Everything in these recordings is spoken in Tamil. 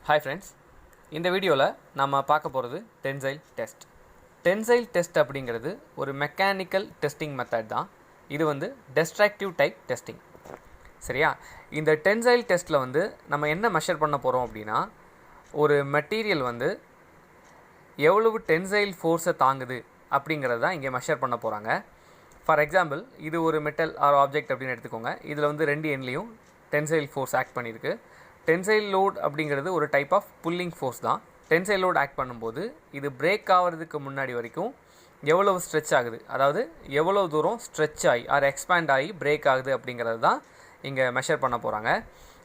Hi friends, இந்த வீடியோவில் நம்ம பார்க்க போகிறது டென்சைல் டெஸ்ட். டென்சைல் டெஸ்ட் அப்படிங்கிறது ஒரு மெக்கானிக்கல் டெஸ்டிங் மெத்தட் தான். இது வந்து டெஸ்ட்ரக்டிவ் டைப் டெஸ்டிங். சரியா? இந்த டென்சைல் டெஸ்ட்டில் வந்து நம்ம என்ன மெஷர் பண்ண போகிறோம் அப்படின்னா, ஒரு மெட்டீரியல் வந்து எவ்வளவு டென்சைல் ஃபோர்ஸை தாங்குது அப்படிங்கிறது தான் இங்கே மெஷர் பண்ண போகிறாங்க. ஃபார் எக்ஸாம்பிள், இது ஒரு மெட்டல் ஆர் ஆப்ஜெக்ட் அப்படின்னு எடுத்துக்கோங்க. இதில் வந்து ரெண்டு எண்ட்லேயும் டென்சைல் ஃபோர்ஸ் ஆக்ட் பண்ணியிருக்கு. டென்சைல் லோட் அப்படிங்கிறது ஒரு டைப் ஆஃப் புல்லிங் ஃபோர்ஸ் தான். டென்சைல் லோட் ஆக்ட் பண்ணும்போது இது பிரேக் ஆகிறதுக்கு முன்னாடி வரைக்கும் எவ்வளவு ஸ்ட்ரெச் ஆகுது, அதாவது எவ்வளோ தூரம் ஸ்ட்ரெச் ஆகி ஆர் எக்ஸ்பேண்ட் ஆகி பிரேக் ஆகுது அப்படிங்கிறது தான் இங்கே மெஷர் பண்ண போகிறாங்க.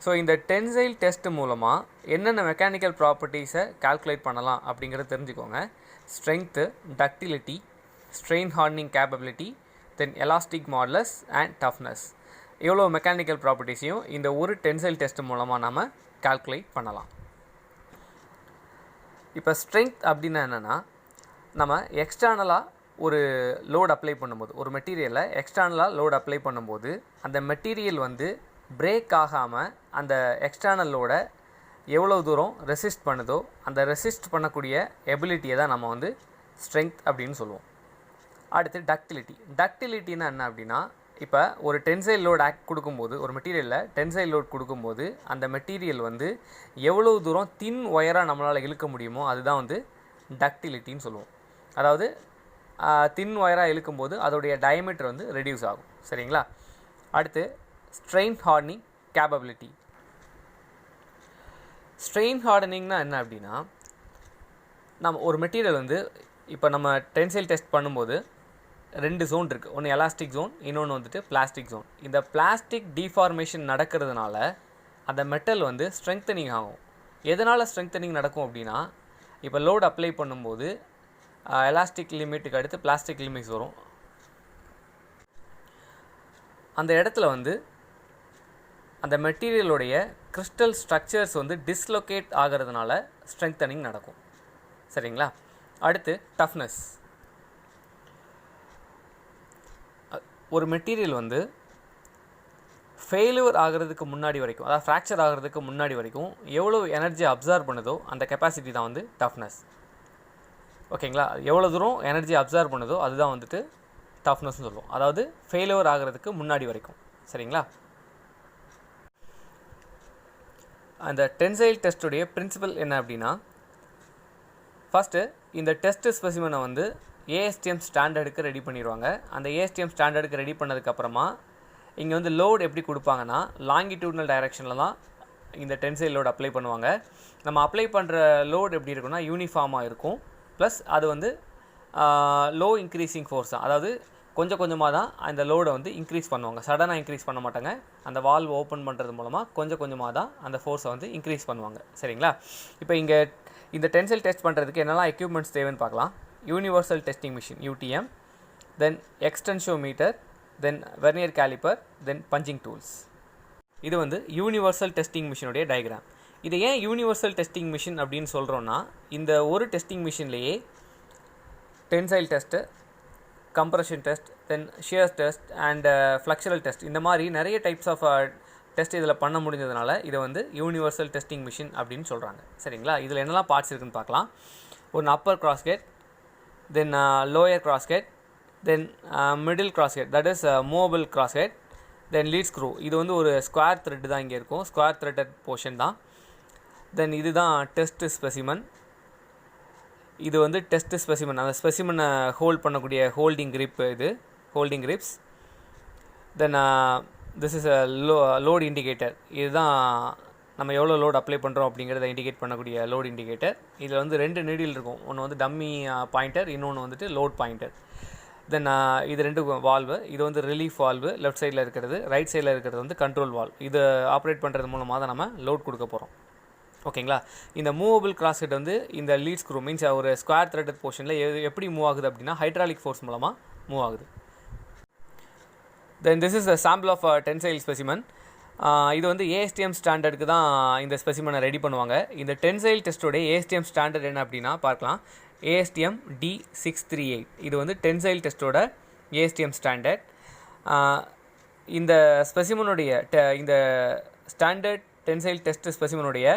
ஸோ இந்த டென்சைல் டெஸ்ட் மூலமாக என்னென்ன மெக்கானிக்கல் ப்ராப்பர்ட்டிஸை கால்குலேட் பண்ணலாம் அப்படிங்கிறத தெரிஞ்சுக்கோங்க. Strength, ductility, strain hardening capability, then elastic modulus and toughness, எவ்வளோ மெக்கானிக்கல் ப்ராப்பர்ட்டிஸையும் இந்த ஒரு டென்சைல் டெஸ்ட் மூலமாக நம்ம கால்குலேட் பண்ணலாம். இப்போ ஸ்ட்ரென்த் அப்படின்னா என்னென்னா, நம்ம எக்ஸ்டர்னலாக ஒரு லோட் அப்ளை பண்ணும்போது, ஒரு மெட்டீரியலில் எக்ஸ்டர்னலாக லோட் அப்ளை பண்ணும்போது அந்த மெட்டீரியல் வந்து பிரேக் ஆகாமல் அந்த எக்ஸ்டர்னல் லோடை எவ்வளோ தூரம் ரெசிஸ்ட் பண்ணுதோ அந்த ரெசிஸ்ட் பண்ணக்கூடிய எபிலிட்டியை தான் நம்ம வந்து ஸ்ட்ரென்த் அப்படின்னு சொல்லுவோம். அடுத்து டக்டிலிட்டின்னா என்ன அப்படின்னா, இப்போ ஒரு டென்சைல் லோட் கொடுக்கும்போது, ஒரு மெட்டீரியலில் டென்சைல் லோட் கொடுக்கும்போது அந்த மெட்டீரியல் வந்து எவ்வளோ தூரம் தின் ஒயராக நம்மளால் இழுக்க முடியுமோ அதுதான் வந்து டக்டிலிட்டின்னு சொல்லுவோம். அதாவது தின் ஒயராக இழுக்கும்போது அதோடைய டயமீட்டர் வந்து ரெடியூஸ் ஆகும். சரிங்களா? அடுத்து ஸ்ட்ரெயின் ஹார்டனிங் கேப்பபிலிட்டி. ஸ்ட்ரெயின் ஹார்டனிங்னா என்ன அப்படின்னா, நம்ம ஒரு மெட்டீரியல் வந்து இப்போ நம்ம டென்சைல் டெஸ்ட் பண்ணும்போது ரெண்டு ஜோன் இருக்குது. ஒன்று எலாஸ்டிக் ஜோன், இன்னொன்று வந்துட்டு பிளாஸ்டிக் ஜோன். இந்த பிளாஸ்டிக் டிஃபார்மேஷன் நடக்கிறதுனால அந்த மெட்டல் வந்து ஸ்ட்ரெங்தனிங் ஆகும். எதனால் ஸ்ட்ரெங்தனிங் நடக்கும் அப்படின்னா, இப்போ லோட் அப்ளை பண்ணும்போது எலாஸ்டிக் லிமிட்டுக்கு அடுத்து பிளாஸ்டிக் லிமிட்ஸ் வரும். அந்த இடத்துல வந்து அந்த மெட்டீரியலுடைய கிறிஸ்டல் ஸ்ட்ரக்சர்ஸ் வந்து டிஸ்லொகேட் ஆகிறதுனால ஸ்ட்ரெங்தனிங் நடக்கும். சரிங்களா? அடுத்து டஃப்னஸ். ஒரு மெட்டீரியல் வந்து ஃபெயிலியர் ஆகிறதுக்கு முன்னாடி வரைக்கும், அதாவது ஃப்ராக்சர் ஆகிறதுக்கு முன்னாடி வரைக்கும் எவ்வளோ எனர்ஜி அப்சார்ப் பண்ணுதோ அந்த கெப்பாசிட்டி தான் வந்து டஃப்னஸ். ஓகேங்களா? எவ்வளோ தூரம் எனர்ஜி அப்சார்ப் பண்ணுதோ அதுதான் வந்துட்டு டஃப்னஸ்னு சொல்லுவோம். அதாவது ஃபெயிலியர் ஆகிறதுக்கு முன்னாடி வரைக்கும். சரிங்களா? அந்த டென்சைல் டெஸ்ட்டுடைய பிரின்சிபல் என்ன அப்படின்னா, ஃபஸ்ட்டு இந்த டெஸ்ட் ஸ்பெசிமனை வந்து ஏஎஸ்டிஎம் ஸ்டாண்டர்டுக்கு ரெடி பண்ணிடுவாங்க. அந்த ஏஎஸ்டிஎம் ஸ்டாண்டர்டுக்கு ரெடி பண்ணதுக்கப்புறமா இங்கே வந்து லோடு எப்படி கொடுப்பாங்கன்னா, லாங்கிடியூட்னல் டைரெக்ஷனில் தான் இந்த டென்சைல் லோடு அப்ளை பண்ணுவாங்க. நம்ம அப்ளை பண்ணுற லோடு எப்படி இருக்குன்னா யூனிஃபார்மாக இருக்கும். ப்ளஸ் அது வந்து லோ இன்க்ரீஸிங் ஃபோர்ஸ் தான். அதாவது கொஞ்சம் கொஞ்சமாக தான் அந்த லோடை வந்து இன்க்ரீஸ் பண்ணுவாங்க. சடனாக இன்க்ரீஸ் பண்ண மாட்டாங்க. அந்த வால்வ் ஓப்பன் பண்ணுறது மூலமாக கொஞ்சம் கொஞ்சமாக தான் அந்த ஃபோர்ஸை வந்து இன்க்ரீஸ் பண்ணுவாங்க. சரிங்களா? இப்போ இங்கே இந்த டென்சைல் டெஸ்ட் பண்ணுறதுக்கு என்னெல்லாம் எக்யூப்மெண்ட்ஸ் தேவைன்னு பார்க்கலாம். யூனிவர்சல் டெஸ்டிங் மிஷின் UTM, தென் எக்ஸ்டென்ஷியோமீட்டர், தென் வெர்னியர் கேலிப்பர், தென் பஞ்சிங் டூல்ஸ். இது வந்து யூனிவர்சல் டெஸ்டிங் மிஷினுடைய டயக்ராம். இதை ஏன் யூனிவர்சல் டெஸ்டிங் மிஷின் அப்படின்னு சொல்கிறோன்னா, இந்த ஒரு டெஸ்டிங் மிஷின்லேயே tensile test, compression test, then shear test and flexural test, இந்த மாதிரி நிறைய டைப்ஸ் ஆஃப் டெஸ்ட் இதில் பண்ண முடிஞ்சதுனால இதை வந்து யூனிவர்சல் டெஸ்டிங் மிஷின் அப்படின்னு சொல்கிறாங்க. சரிங்களா? இதில் என்னெல்லாம் பார்ட்ஸ் இருக்குதுன்னு பார்க்கலாம். ஒரு upper crosshead, then lower crosshead, then middle crosshead, that is movable crosshead, then lead screw. இது வந்து ஒரு ஸ்கொயர் த்ரெட் தான் இங்கே இருக்கும், ஸ்கொயர் த்ரெட்டட் போர்ஷன் தான். தென் இது தான் டெஸ்ட் ஸ்பெசிமன். இது வந்து டெஸ்ட் ஸ்பெசிமன், அந்த ஸ்பெசிமனை ஹோல்ட் பண்ணக்கூடிய ஹோல்டிங் கிரிப், இது holding grips. Then this is load indicator. இதுதான் நம்ம எவ்வளோ லோட் அப்ளை பண்ணுறோம் அப்படிங்கிறத இண்டிகேட் பண்ணக்கூடிய லோட் இண்டிகேட்டர். இதில் வந்து ரெண்டு நீடில் இருக்கும். ஒன்று வந்து டம்மி பாயிண்டர், இன்னொன்று வந்துட்டு லோட் பாயிண்டர். தென் இது ரெண்டு வால்வு. இது வந்து ரிலீஃப் வால்வு லெஃப்ட் சைடில் இருக்கிறது, ரைட் சைடில் இருக்கிறது வந்து கண்ட்ரோல் வால்வ். இதை ஆப்ரேட் பண்ணுறது மூலமாக தான் நம்ம லோட் கொடுக்க போகிறோம். ஓகேங்களா? இந்த மூவபிள் கிராஸ்கெட் வந்து இந்த லீட் ஸ்க்ரூ மீன்ஸ் ஒரு ஸ்கொயர் த்ரெட்டட் போர்ஷனில் எப்படி மூவ் ஆகுது அப்படின்னா ஹைட்ராலிக் ஃபோர்ஸ் மூலமாக மூவ் ஆகுது. Then this is a sample of tensile specimen. இது வந்து ஏஎஸ்டிஎம் ஸ்டாண்டர்டுக்கு தான் இந்த ஸ்பெசிமனை ரெடி பண்ணுவாங்க. இந்த டென்சைல் டெஸ்ட்டோடைய ஏஎஸ்டிஎம் ஸ்டாண்டர்ட் என்ன அப்படின்னா பார்க்கலாம். ASTM D638. இது வந்து டென்சைல் டெஸ்ட்டோட ஏஎஸ்டிஎம் ஸ்டாண்டர்ட். இந்த ஸ்பெசிமனுடைய இந்த ஸ்டாண்டர்ட் டென்சைல் டெஸ்ட் ஸ்பெசிமனுடைய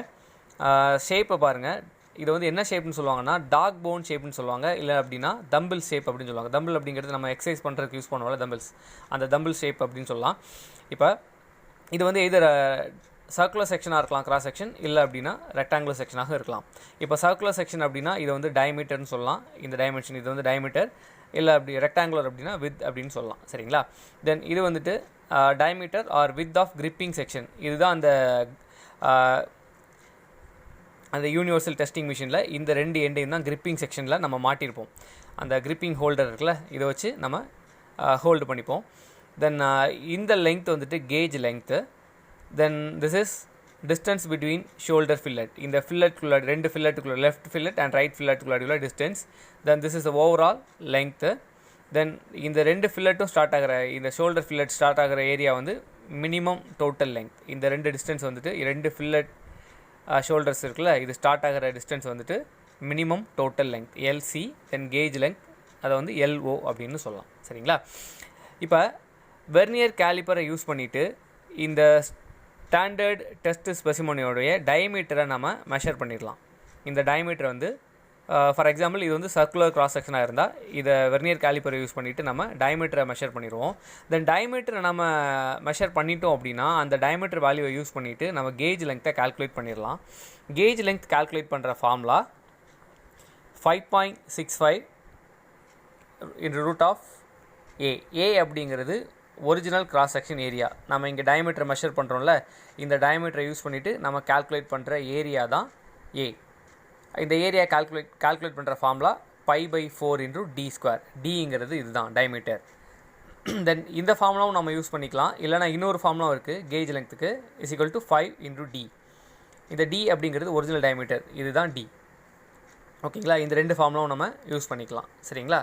ஷேப்பை பாருங்கள். இது வந்து என்ன ஷேப்னு சொல்லுவாங்கன்னா டாக் போன் ஷேப்னு சொல்லுவாங்க, இல்லை அப்படின்னா தம்பிள் ஷேப் அப்படின்னு சொல்லுவாங்க. தம்பிள் அப்படிங்கிறது நம்ம எக்ஸசைஸ் பண்ணுறதுக்கு யூஸ் பண்ணுவோம்ல தம்பிள்ஸ், அந்த தம்பிள் ஷேப் அப்படின்னு சொல்லலாம். இப்போ இது வந்து எதர் சர்க்குலர் செக்ஷனாக இருக்கலாம், கிராஸ் செக்ஷன், இல்லை அப்படின்னா ரெக்டாங்குலர் செக்ஷனாக இருக்கலாம். இப்போ சர்க்குலர் செக்ஷன் அப்படின்னா இது வந்து டயமீட்டர்னு சொல்லலாம், இந்த டைமென்ஷன் இது வந்து டயமீட்டர், இல்லை அப்படி ரெக்டாங்குலர் அப்படின்னா வித் அப்படின்னு சொல்லலாம். சரிங்களா? தென் இது வந்துட்டு diameter or width of gripping section. இதுதான் அந்த யூனிவர்சல் டெஸ்டிங் மிஷினில் இந்த ரெண்டு எண்டையும் தான் கிரிப்பிங் செக்ஷனில் நம்ம மாட்டியிருப்போம். அந்த கிரிப்பிங் ஹோல்டர் இருக்குல்ல, இதை வச்சு நம்ம ஹோல்டு பண்ணிப்போம். தென் இந்த லெங்த் வந்துட்டு gauge length. Then this is distance between shoulder fillet. இந்த ஃபில்லட்டுக்குள்ள ரெண்டு ஃபில்லட்டுக்குள்ள லெஃப்ட் ஃபில்லட் அண்ட் ரைட் ஃபில்லட்டுக்குள்ள distance. Then this is the overall length. Then இந்த ரெண்டு ஃபில்லட்டும் ஸ்டார்ட் ஆகிற இந்த ஷோல்டர் ஃபில்லட் ஸ்டார்ட் ஆகிற ஏரியா வந்து மினிமம் டோட்டல் லெங்த். இந்த ரெண்டு டிஸ்டன்ஸ் வந்துட்டு ரெண்டு ஃபில்லட் ஷோல்டர்ஸ் இருக்குல்ல, இது ஸ்டார்ட் ஆகிற டிஸ்டன்ஸ் வந்துட்டு மினிமம் டோட்டல் லெங்த் எல்சி. தென் கேஜ் லெங்த் அதை வந்து எல்ஓ அப்படின்னு சொல்லலாம். சரிங்களா? இப்போ வெர்னியர் கேலிப்பரை யூஸ் பண்ணிவிட்டு இந்த ஸ்டாண்டர்ட் டெஸ்ட் ஸ்பெசிமனோடைய டயமீட்டரை நம்ம மெஷர் பண்ணிடலாம். இந்த டயமீட்டர் வந்து ஃபார் எக்ஸாம்பிள் இது வந்து சர்க்குலர் கிராஸ் செக்ஷனாக இருந்தால் இதை வெர்னியர் கேலிப்பரை யூஸ் பண்ணிவிட்டு நம்ம டயமீட்டரை மெஷர் பண்ணிடுவோம். தென் டயமீட்டரை நம்ம மெஷர் பண்ணிட்டோம் அப்படின்னா அந்த டயமீட்டர் வேல்யூவை யூஸ் பண்ணிவிட்டு நம்ம கேஜ் லெங்க்த்தை கால்குலேட் பண்ணிடலாம். கேஜ் லெங்க் கால்குலேட் பண்ணுற ஃபார்முலா 5.65 √A. A அப்படிங்கிறது ஒரிஜினல் கிராஸ் செக்ஷன் ஏரியா. நம்ம இங்கே டயமீட்டர் மெஷர் பண்ணுறோம்ல, இந்த டயமீட்டரை யூஸ் பண்ணிவிட்டு நம்ம கால்குலேட் பண்ணுற ஏரியா தான் A. இந்த ஏரியா கால்குலேட் பண்ணுற ஃபார்முலா π/4 × d². டிங்கிறது இதுதான் டயமீட்டர். தென் இந்த ஃபார்முலாவும் நம்ம யூஸ் பண்ணிக்கலாம், இல்லைனா இன்னொரு ஃபார்முலாவும் இருக்குது கேஜ் லெங்க்த்துக்கு = 5 × d. இந்த d அப்படிங்கிறது ஒரிஜினல் டயமீட்டர், இதுதான் d. ஓகேங்களா? இந்த ரெண்டு ஃபார்முலாவும் நம்ம யூஸ் பண்ணிக்கலாம். சரிங்களா?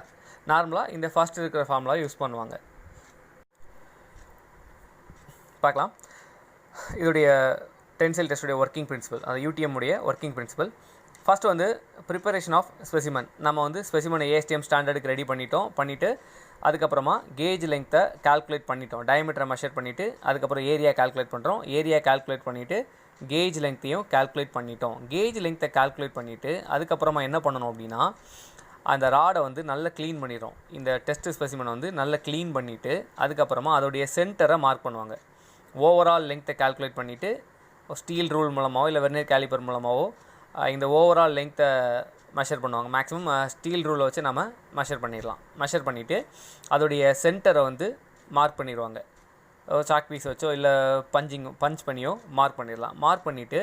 நார்மலாக இந்த ஃபர்ஸ்ட் இருக்கிற ஃபார்முலா யூஸ் பண்ணுவாங்க. பார்க்கலாம். இதோடைய டென்சைல் டெஸ்ட்டுடைய ஒர்க்கிங் பிரின்சிபல், அந்த யூடிஎம் உடைய ஒர்க்கிங் பிரின்சிபல். ஃபஸ்ட்டு வந்து ப்ரிப்பரேஷன் ஆஃப் ஸ்பெசிமன். நம்ம வந்து ஸ்பெசிமனை ஏஎஸ்டிஎம் ஸ்டாண்டர்டுக்கு ரெடி பண்ணிவிட்டு அதுக்கப்புறமா கேஜ் லெங்க்த்தை கால்குலேட் பண்ணிட்டோம், டயமீட்டரை மெஷர் பண்ணிவிட்டு அதுக்கப்புறம் ஏரியா கால்குலேட் பண்ணுறோம். ஏரியா கால்குலேட் பண்ணிவிட்டு கேஜ் லெங்க்த்தையும் கால்குலேட் பண்ணிட்டோம். கேஜ் லெங்க்த்தை கால்குலேட் பண்ணிவிட்டு அதுக்கப்புறமா என்ன பண்ணணும் அப்படின்னா அந்த ராடை வந்து நல்லா க்ளீன் பண்ணிடுறோம். இந்த டெஸ்ட் ஸ்பெசிமனை வந்து நல்லா க்ளீன் பண்ணிவிட்டு அதுக்கப்புறமா அதோடைய சென்டரை மார்க் பண்ணுவாங்க. ஓவரால் லெங்க்த்தை கால்குலேட் பண்ணிவிட்டு ஸ்டீல் ரூல் மூலமாகவோ இல்லை வெர்னியர் கேலிப்பர் மூலமாகவோ இந்த ஓவரால் லெங்க்த்தை மெஷர் பண்ணுவாங்க. மேக்ஸிமம் ஸ்டீல் ரூலை வச்சு நம்ம மெஷர் பண்ணிடலாம். மெஷர் பண்ணிவிட்டு அதோடைய சென்டரை வந்து மார்க் பண்ணிடுவாங்க. சாக் பீஸ் வச்சோ இல்லை பஞ்ச் பண்ணியோ மார்க் பண்ணிடலாம். மார்க் பண்ணிவிட்டு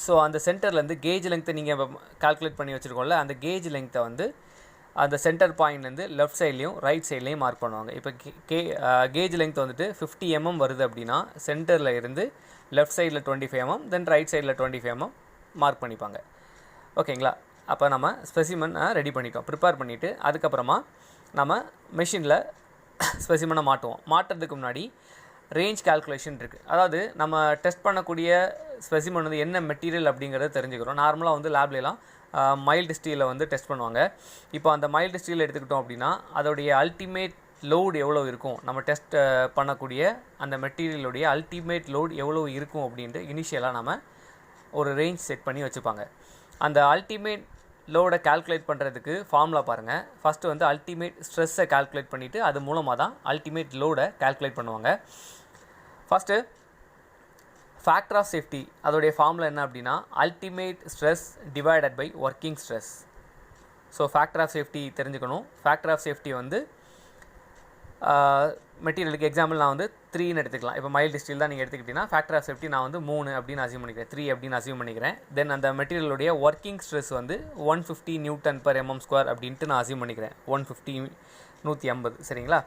ஸோ அந்த சென்டர்லேருந்து கேஜ் லெங்க்த்தை நீங்கள் கால்குலேட் பண்ணி வச்சுருக்கோம்ல, அந்த கேஜ் லெங்க்த்தை வந்து அந்த சென்டர் பாயிண்ட்லேருந்து லெஃப்ட் சைட்லேயும் ரைட் சைட்லேயும் மார்க் பண்ணுவாங்க. இப்போ கேஜ் லெங்த் வந்துட்டு 50 mm வருது அப்படின்னா சென்டரில் இருந்து லெஃப்ட் சைடில் 25 mm, தென் ரைட் சைடில் 25 mm மார்க் பண்ணிப்பாங்க. ஓகேங்களா? அப்போ நம்ம ஸ்பெசிமனை ரெடி பண்ணிட்டோம். ப்ரிப்பேர் பண்ணிவிட்டு அதுக்கப்புறமா நம்ம மெஷினில் ஸ்பெசிமனை மாட்டுறதுக்கு முன்னாடி ரேஞ்ச் கால்குலேஷன் இருக்குது. அதாவது நம்ம டெஸ்ட் பண்ணக்கூடிய ஸ்பெசிமன் வந்து என்ன மெட்டீரியல் அப்படிங்கிறத தெரிஞ்சுக்கிறோம். நார்மலாக வந்து லேப்லாம் மைல்டு ஸ்டீலில் வந்து டெஸ்ட் பண்ணுவாங்க. இப்போ அந்த மைல்டு ஸ்டீல் எடுத்துக்கிட்டோம் அப்படின்னா அதோடைய அல்டிமேட் லோடு எவ்வளோ இருக்கும், நம்ம டெஸ்ட் பண்ணக்கூடிய அந்த மெட்டீரியலுடைய அல்டிமேட் லோடு எவ்வளோ இருக்கும் அப்படின்ட்டு இனிஷியலாக நம்ம ஒரு ரேஞ்ச் செட் பண்ணி வச்சுப்பாங்க. அந்த அல்டிமேட் லோடை கால்குலேட் பண்ணுறதுக்கு ஃபார்முலா பாருங்கள். ஃபஸ்ட்டு வந்து அல்டிமேட் ஸ்ட்ரெஸ்ஸை கால்குலேட் பண்ணிவிட்டு அது மூலமாக தான் அல்டிமேட் லோடை கால்குலேட் பண்ணுவாங்க. ஃபஸ்ட்டு ஃபேக்டர் ஆஃப் சேஃப்டி, அதோடைய ஃபார்முலா என்ன அப்படின்னா ultimate stress divided by working stress. So factor of safety தெரிஞ்சுக்கணும். ஃபேக்டர் ஆஃப் சேஃப்டி வந்து மெட்டீரியலுக்கு எக்ஸாம்பிள் நான் வந்து 3ன்னு எடுத்துக்கலாம். இப்போ மைல்டு ஸ்டீல் தான் நீங்கள் எடுத்துக்கிட்டீங்கன்னா ஃபேக்டர் ஆஃப் சேஃப்டி நான் வந்து 3 அப்படின்னு அசியூம் பண்ணிக்கிறேன், 3 அப்படின்னு அசியூம் பண்ணிக்கிறேன். தென் அந்த மெட்டீரியலுடைய ஒர்க்கிங் ஸ்ட்ரெஸ் வந்து 150 Nm/mm² அப்படின்ட்டு நான் அசியூம் பண்ணிக்கிறேன். 150 சரிங்களா?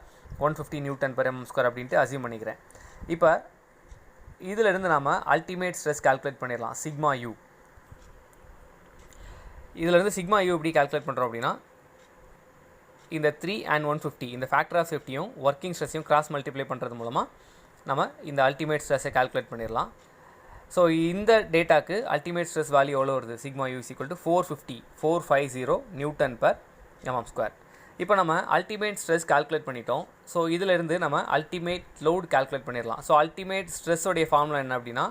150 Nm/mm² அப்படின்ட்டு அசியூம் பண்ணிக்கிறேன். இப்போ இதிலிருந்து நாம் அல்டிமேட் ஸ்ட்ரெஸ் கால்குலேட் பண்ணிடலாம், சிக்மா யூ. இதிலிருந்து சிக்மா யூ எப்படி கால்குலேட் பண்ணுறோம் அப்படின்னா இந்த 3 and 150 இந்த ஃபேக்டர் ஆஃப் சேஃப்டியும் ஒர்க்கிங் ஸ்ட்ரெஸ்ஸையும் கிராஸ் மல்டிப்ளை பண்ணுறது மூலமாக நம்ம இந்த அல்டிமேட் ஸ்ட்ரெஸ்ஸை கால்குலேட் பண்ணிடலாம். ஸோ இந்த டேட்டாக்கு அல்டிமேட் ஸ்ட்ரெஸ் வேல்யூ எவ்வளோ வருது, சிக்மா யூ = 450 Nm/mm². இப்போ நம்ம அல்டிமேட் ஸ்ட்ரெஸ் கால்குலேட் பண்ணிட்டோம். ஸோ இதிலிருந்து நம்ம அல்டிமேட் லோட் கால்குலேட் பண்ணிடலாம். ஸோ அல்டிமேட் ஸ்ட்ரெஸ்ஸோடைய ஃபார்முலா என்ன அப்படின்னா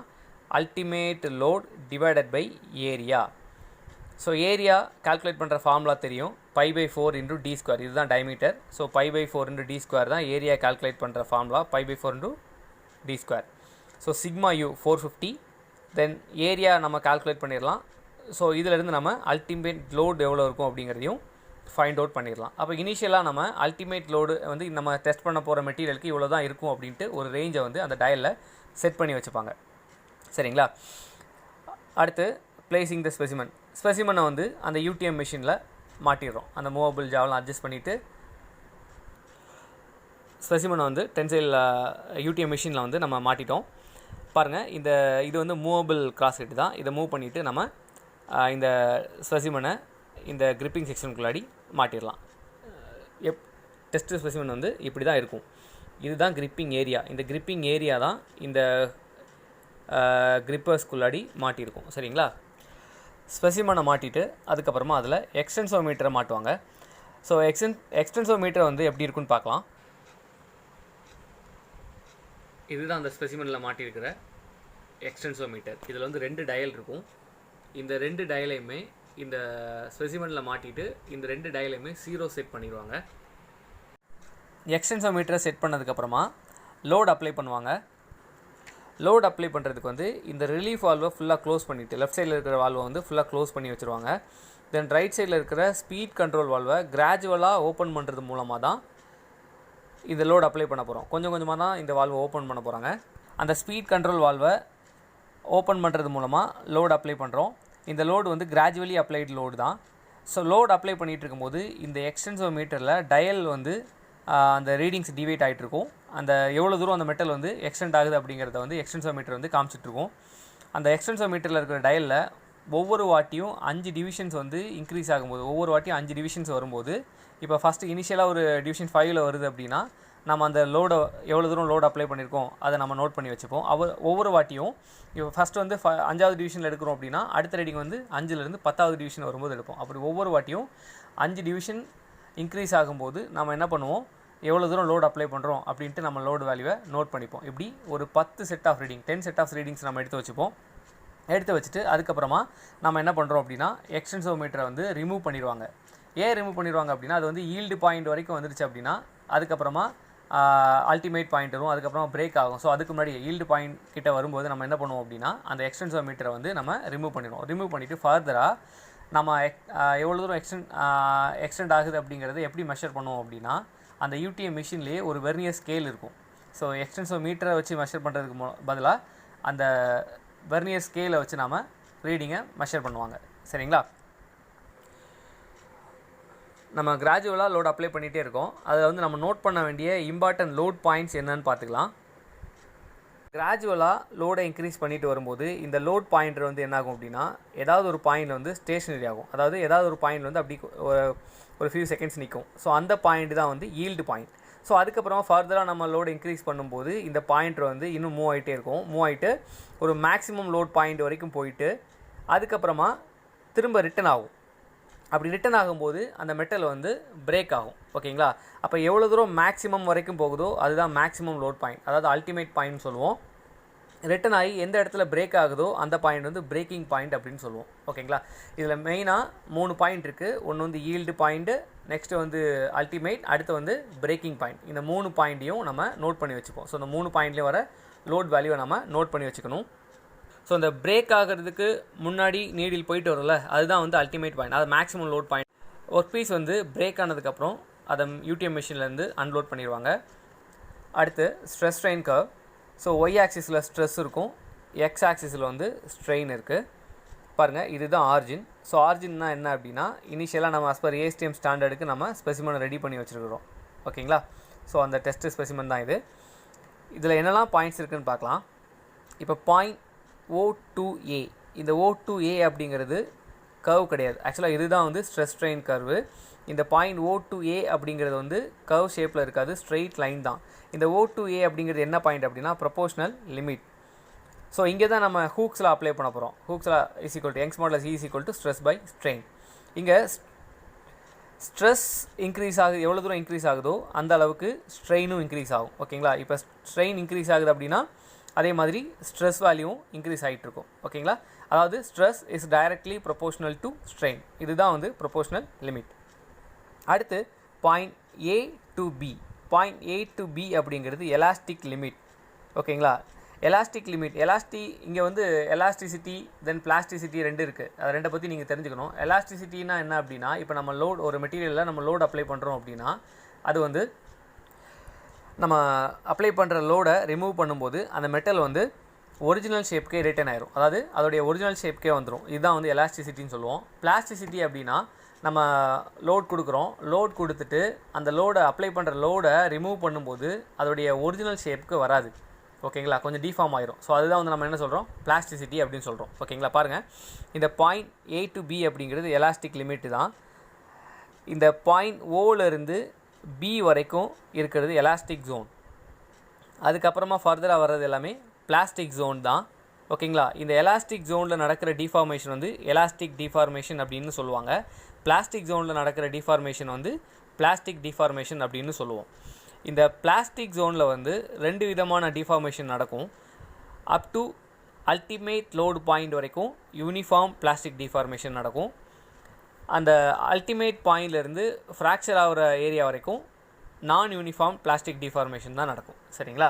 ultimate load divided by area. So area calculate பண்ணுற ஃபார்முலா தெரியும், π/4 × d². இதுதான் டயமீட்டர். ஸோ π/4 × d² தான் ஏரியா கால்குலேட் பண்ணுற formula, π/4 × d². So sigma u 450. Then area நம்ம கால்குலேட் பண்ணிடலாம். ஸோ இதிலிருந்து நம்ம அல்டிமேட் லோடு எவ்வளோ இருக்கும் அப்படிங்கிறதையும் ஃபைண்ட் அவுட் பண்ணிடலாம். அப்போ இனிஷியலாக நம்ம அல்டிமேட் லோடு வந்து நம்ம டெஸ்ட் பண்ண போகிற மெட்டீரியலுக்கு இவ்வளோ தான் இருக்கும் அப்படின்ட்டு ஒரு ரேஞ்சை வந்து அந்த டயலில் செட் பண்ணி வச்சுப்பாங்க. சரிங்களா? அடுத்து பிளேசிங் த ஸ்பெசிமனை வந்து அந்த யூடிஎம் மிஷினில் மாட்டிடுறோம். அந்த மூவபிள் ஜாவெலாம் அட்ஜஸ்ட் பண்ணிவிட்டு ஸ்பெசிமனை வந்து டென்சைல் யூடிஎம் மிஷினில் வந்து நம்ம மாட்டிட்டோம். பாருங்கள், இது வந்து மூவபிள் கிராஸ் ஹெட் தான். இதை மூவ் பண்ணிவிட்டு நம்ம இந்த ஸ்பெசிமனை இந்த கிரிப்பிங் செக்ஷனுக்குள்ளாடி மாட்டிடலாம். டெஸ்ட் ஸ்பெசிமன் வந்து இப்படி தான் இருக்கும். இதுதான் கிரிப்பிங் ஏரியா. இந்த கிரிப்பிங் ஏரியா தான் இந்த கிரிப்பர்ஸ்குள்ளாடி மாட்டியிருக்கும். சரிங்களா? ஸ்பெசிமனை மாட்டிட்டு அதுக்கப்புறமா அதில் எக்ஸ்டென்சோமீட்டரை மாட்டுவாங்க. ஸோ எக்ஸ்டென்சோமீட்டரை வந்து எப்படி இருக்குன்னு பார்க்கலாம். இதுதான் அந்த ஸ்பெசிமனில் மாட்டியிருக்கிற எக்ஸ்டென்சோமீட்டர். இதில் வந்து 2 டயல் இருக்கும். இந்த 2 டயலையுமே இந்த ஸ்பெசிமனில் மாட்டிட்டு இந்த 2 டயலையுமே 0 செட் பண்ணிடுவாங்க. எக்ஸ்டென்சோமீட்டரை செட் பண்ணதுக்கப்புறமா லோட் அப்ளை பண்ணுவாங்க. லோட் அப்ளை பண்ணுறதுக்கு வந்து இந்த ரிலீஃப் வால்வை ஃபுல்லாக க்ளோஸ் பண்ணிவிட்டு, லெஃப்ட் சைடில் இருக்கிற வால்வை வந்து ஃபுல்லாக க்ளோஸ் பண்ணி வச்சுருவாங்க. தென் ரைட் சைடில் இருக்கிற ஸ்பீட் கண்ட்ரோல் வால்வை கிராஜுவலாக ஓப்பன் பண்ணுறது மூலமாக தான் இந்த லோட் அப்ளை பண்ண போகிறோம். கொஞ்சம் கொஞ்சமாக தான் இந்த வால்வை ஓப்பன் பண்ண போகிறாங்க. அந்த ஸ்பீட் கண்ட்ரோல் வால்வை ஓப்பன் பண்ணுறது மூலமாக லோட் அப்ளை பண்ணுறோம். இந்த லோடு வந்து கிராஜுவலி அப்ளைடு லோடு தான். ஸோ லோட் அப்ளை பண்ணிகிட்டு இருக்கும்போது இந்த எக்ஸ்டென்சோமீட்டரில் டயல் வந்து அந்த ரீடிங்ஸ் டிவைட் ஆகிட்ருக்கும். அந்த எவ்வளோ தூரம் அந்த மெட்டல் வந்து எக்ஸ்டெண்ட் ஆகுது அப்படிங்கிறத வந்து எக்ஸ்டென்சோமீட்டர் வந்து காமிச்சிட்ருக்கும். அந்த எக்ஸ்டென்சோமீட்டரில் இருக்கிற டயலில் ஒவ்வொரு வாட்டியும் 5 டிவிஷன்ஸ் வந்து இன்க்ரீஸ் ஆகும்போது, ஒவ்வொரு வாட்டியும் 5 டிவிஷன்ஸ் வரும்போது, இப்போ ஃபஸ்ட்டு இனிஷியலாக ஒரு டிவிஷன் 5ல் வருது அப்படின்னா நம்ம அந்த லோடை எவ்வளோ தூரம் லோடு அப்ளை பண்ணியிருக்கோம் அதை நம்ம நோட் பண்ணி வச்சுப்போம். ஒவ்வொரு வாட்டியும் இப்போ ஃபஸ்ட்டு வந்து 5வது டிவிஷனில் எடுக்கிறோம் அப்படின்னா அடுத்த ரீடிங் வந்து 5லேருந்து 10வது டிவிஷன் வரும்போது எடுப்போம். அப்படி ஒவ்வொரு வாட்டியும் 5 டிவிஷன் இன்க்ரீஸ் ஆகும்போது நம்ம என்ன பண்ணுவோம், எவ்வளோ தூரம் லோடு அப்ளை பண்ணுறோம் அப்படின்ட்டு நம்ம லோடு வேல்யூவை நோட் பண்ணிப்போம். இப்படி ஒரு 10 set of reading, 10 set of readings நம்ம எடுத்து வச்சுப்போம். எடுத்து வச்சுட்டு அதுக்கப்புறமா நம்ம என்ன பண்ணுறோம் அப்படின்னா எக்ஸ்டென்சோமீட்டரை வந்து ரிமூவ் பண்ணிடுவாங்க. ஏன் ரிமூவ் பண்ணிடுவாங்க அப்படின்னா அது வந்து ஈல்டு பாயிண்ட் வரைக்கும் வந்துருச்சு அப்படின்னா அதுக்கப்புறமா அல்டிமேட் பாயிண்ட் வரும், அதுக்கப்புறமா பிரேக் ஆகும். ஸோ அதுக்கு முன்னாடி ஈல்டு பாயிண்ட் கிட்ட வரும்போது நம்ம என்ன பண்ணுவோம் அப்படின்னா அந்த எக்ஸ்டென்சோமீட்டரை வந்து நம்ம ரிமூவ் பண்ணிடுவோம். ரிமூவ் பண்ணிவிட்டு ஃபர்தராக நம்ம எவ்வளோ தூரம் எக்ஸ்டெண்ட் ஆகுது அப்படிங்கிறத எப்படி மெஷர் பண்ணுவோம் அப்படின்னா அந்த யூடிஎம் மிஷின்லேயே ஒரு வெர்னியர் ஸ்கேல் இருக்கும். ஸோ எக்ஸ்டென்சோமீட்டரை வச்சு மெஷர் பண்ணுறதுக்கு பதிலாக அந்த வெர்னியர் ஸ்கேலை வச்சு நாம் ரீடிங்கை மெஷர் பண்ணுவாங்க. சரிங்களா? நம்ம கிராஜுவலாக லோட் அப்ளை பண்ணிகிட்டே இருக்கோம். அதில் வந்து நம்ம நோட் பண்ண வேண்டிய இம்பார்ட்டன்ட் லோட் பாயிண்ட்ஸ் என்னன்னு பார்த்துக்கலாம். கிராஜுவலாக லோடை இன்க்ரீஸ் பண்ணிட்டு வரும்போது இந்த லோட் பாயிண்டர் வந்து என்ன ஆகும் அப்படின்னா ஏதாவது ஒரு பாயிண்ட் வந்து ஸ்டேஷனரி ஆகும். அதாவது ஏதாவது ஒரு பாயிண்ட் வந்து அப்படி ஒரு ஃபியூ செகண்ட்ஸ் நிற்கும். ஸோ அந்த பாயிண்ட் தான் வந்து ஈல்டு பாயிண்ட். ஸோ அதுக்கப்புறமா ஃபர்தராக நம்ம லோடு இன்க்ரீஸ் பண்ணும்போது இந்த பாயிண்டர் வந்து இன்னும் மூவ் ஆகிட்டே இருக்கும். மூவ் ஆகிட்டு ஒரு மேக்ஸிமம் லோட் பாயிண்ட் வரைக்கும் போயிட்டு அதுக்கப்புறமா திரும்ப ரிட்டன் ஆகும். அப்படி ரிட்டன் ஆகும்போது அந்த மெட்டல் வந்து பிரேக் ஆகும். ஓகேங்களா? அப்போ எவ்வளோ தூரம் மேக்ஸிமம் வரைக்கும் போகுதோ அதுதான் மேக்ஸிமம் லோட் பாயிண்ட், அதாவது அல்டிமேட் பாயிண்ட் சொல்லுவோம். ரிட்டன் ஆகி எந்த இடத்துல பிரேக் ஆகுதோ அந்த பாயிண்ட் வந்து பிரேக்கிங் பாயிண்ட் அப்படின்னு சொல்லுவோம். ஓகேங்களா? இதில் மெயினாக 3 பாயிண்ட் இருக்குது. ஒன்று வந்து ஈல்டு பாயிண்ட்டு, நெக்ஸ்ட்டு வந்து அல்டிமேட், அடுத்து வந்து பிரேக்கிங் பாயிண்ட். இந்த 3 பாயிண்ட்டையும் நம்ம நோட் பண்ணி வச்சுப்போம். ஸோ இந்த 3 பாயிண்ட்லேயும் வர லோட் வேல்யூவை நம்ம நோட் பண்ணி வச்சுக்கணும். ஸோ இந்த பிரேக் ஆகிறதுக்கு முன்னாடி நீடில் போயிட்டு வரல அதுதான் வந்து அல்டிமேட் பாயிண்ட், அது maximum load point. Work piece வந்து பிரேக் ஆனதுக்கப்புறம் அதை யூடிஎம் மிஷின்லேருந்து அன்லோட் பண்ணிடுவாங்க. அடுத்து stress strain curve. So Y ஆக்சிஸில் ஸ்ட்ரெஸ் இருக்கும், எக்ஸ் ஆக்சிஸில் வந்து ஸ்ட்ரெயின் இருக்குது. பாருங்கள், இதுதான் ஆர்ஜின். ஸோ ஆர்ஜின்னா என்ன அப்படின்னா இனிஷியலாக நம்ம as per ASTM ஸ்டாண்டர்டுக்கு நம்ம ஸ்பெசிமனை ரெடி பண்ணி வச்சுருக்கிறோம். ஓகேங்களா? ஸோ அந்த டெஸ்ட் ஸ்பெசிமன் தான் இது. இதில் என்னெல்லாம் பாயிண்ட்ஸ் இருக்குதுன்னு பார்க்கலாம். இப்போ பாயிண்ட் O2A, இந்த O2A அப்படிங்கிறது கர்வ் கிடையாது. ஆக்சுவலாக இதுதான் வந்து ஸ்ட்ரெஸ் ஸ்ட்ரெயின் கர்வு. இந்த பாயிண்ட் O2A அப்படிங்கிறது வந்து கர்வ் ஷேப்பில் இருக்காது, ஸ்ட்ரெயிட் லைன் தான். இந்த O2A அப்படிங்கிறது என்ன பாயிண்ட் அப்படின்னா ப்ரொபோஷனல் லிமிட். ஸோ இங்கே தான் நம்ம ஹூக்ஸில் அப்ளை பண்ண போகிறோம். ஹூக்ஸில் is equal to Young's modulus is equal to stress by strain. இங்கே ஸ்ட்ரெஸ் இன்க்ரீஸ் ஆகுது, எவ்வளோ தூரம் இன்க்ரீஸ் ஆகுதோ அந்த அளவுக்கு ஸ்ட்ரெயினும் இன்க்ரீஸ் ஆகும். ஓகேங்களா? இப்போ ஸ்ட்ரெயின் இன்க்ரீஸ் ஆகுது அப்படின்னா அதே மாதிரி ஸ்ட்ரெஸ் வேல்யூவும் இன்க்ரீஸ் ஆகிட்டு இருக்கும். ஓகேங்களா, அதாவது stress is directly proportional to strain. இதுதான் வந்து ப்ரொபோஷனல் லிமிட். அடுத்து point A to B. Point A to B அப்படிங்கிறது எலாஸ்டிக் லிமிட். ஓகேங்களா, எலாஸ்டிக் லிமிட். இங்கே வந்து எலாஸ்டிசிட்டி தென் பிளாஸ்டிசிட்டி ரெண்டு இருக்குது. அது ரெண்டை பற்றி நீங்கள் தெரிஞ்சுக்கணும். எலாஸ்டிசிட்டினா என்ன அப்படின்னா, இப்போ நம்ம லோட் ஒரு மெட்டீரியலில் நம்ம லோட் அப்ளை பண்ணுறோம் அப்படின்னா அது வந்து நம்ம அப்ளை பண்ணுற லோடை ரிமூவ் பண்ணும்போது அந்த மெட்டல் வந்து ஒரிஜினல் ஷேப்க்கே ரிட்டர்ன் ஆயிரும். அதாவது அதோடைய ஒரிஜினல் ஷேப்க்கே வந்துடும். இதுதான் வந்து எலாஸ்டிசிட்டின்னு சொல்லுவோம். பிளாஸ்டிசிட்டி அப்படின்னா நம்ம லோட் கொடுக்குறோம், லோட் கொடுத்துட்டு அந்த லோடை அப்ளை பண்ணுற லோடை ரிமூவ் பண்ணும்போது அதோடைய ஒரிஜினல் ஷேப்புக்கு வராது. ஓகேங்களா, கொஞ்சம் டிஃபார்ம் ஆயிரும். ஸோ அதுதான் வந்து நம்ம என்ன சொல்கிறோம், பிளாஸ்டிசிட்டி அப்படின்னு சொல்கிறோம். ஓகேங்களா, பாருங்கள், இந்த பாயிண்ட் ஏ டு பி அப்படிங்கிறது எலாஸ்டிக் லிமிட்டு தான். இந்த பாயிண்ட் ஓலேருந்து பி வரைக்கும் இருக்கிறது எலாஸ்டிக் ஜோன். அதுக்கப்புறமா ஃபர்தராக வர்றது எல்லாமே பிளாஸ்டிக் ஜோன் தான். ஓகேங்களா, இந்த எலாஸ்டிக் ஜோனில் நடக்கிற டிஃபார்மேஷன் வந்து எலாஸ்டிக் டிஃபார்மேஷன் அப்படின்னு சொல்லுவாங்க. பிளாஸ்டிக் ஜோனில் நடக்கிற டிஃபார்மேஷன் வந்து பிளாஸ்டிக் டிஃபார்மேஷன் அப்படின்னு சொல்லுவோம். இந்த பிளாஸ்டிக் ஜோனில் வந்து ரெண்டு விதமான டிஃபார்மேஷன் நடக்கும். Up to ultimate load point வரைக்கும் யூனிஃபார்ம் பிளாஸ்டிக் டிஃபார்மேஷன் நடக்கும். அந்த அல்டிமேட் பாயிண்ட்லேருந்து ஃப்ராக்சர் ஆகிற ஏரியா வரைக்கும் நான் யூனிஃபார்ம் பிளாஸ்டிக் டிஃபார்மேஷன் தான் நடக்கும். சரிங்களா,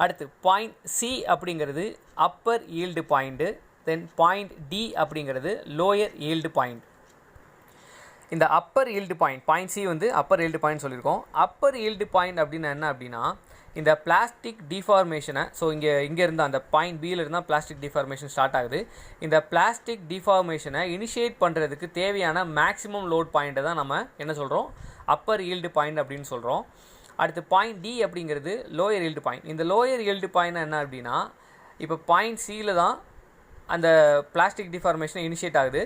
அடுத்து பாயிண்ட் சி அப்படிங்கிறது upper yield point. Then point D அப்படிங்கிறது லோயர் ஈல்டு பாயிண்ட். இந்த upper yield point, point C வந்து அப்பர் ஈல்டு பாயிண்ட் சொல்லியிருக்கோம். அப்பர் ஈல்டு பாயிண்ட் அப்படின்னு என்ன அப்படின்னா, இந்த பிளாஸ்டிக் டிஃபார்மேஷனை, ஸோ இங்கே இருந்தால் அந்த பாயிண்ட் பியில் இருந்தால் பிளாஸ்டிக் டிஃபார்மேஷன் ஸ்டார்ட் ஆகுது. இந்த பிளாஸ்டிக் டிஃபார்மேஷனை இனிஷியேட் பண்ணுறதுக்கு தேவையான மேக்ஸிமம் லோட் பாயிண்ட்டை தான் நம்ம என்ன சொல்கிறோம், அப்பர் ஈல்டு பாயிண்ட் அப்படின்னு சொல்கிறோம். அடுத்து பாயிண்ட் டி அப்படிங்கிறது லோயர் ஈல்டு பாயிண்ட். இந்த லோயர் ஈல்டு பாயிண்ட் என்ன அப்படின்னா, இப்போ பாயிண்ட் சியில் தான் அந்த பிளாஸ்டிக் டிஃபார்மேஷனை இனிஷியேட் ஆகுது.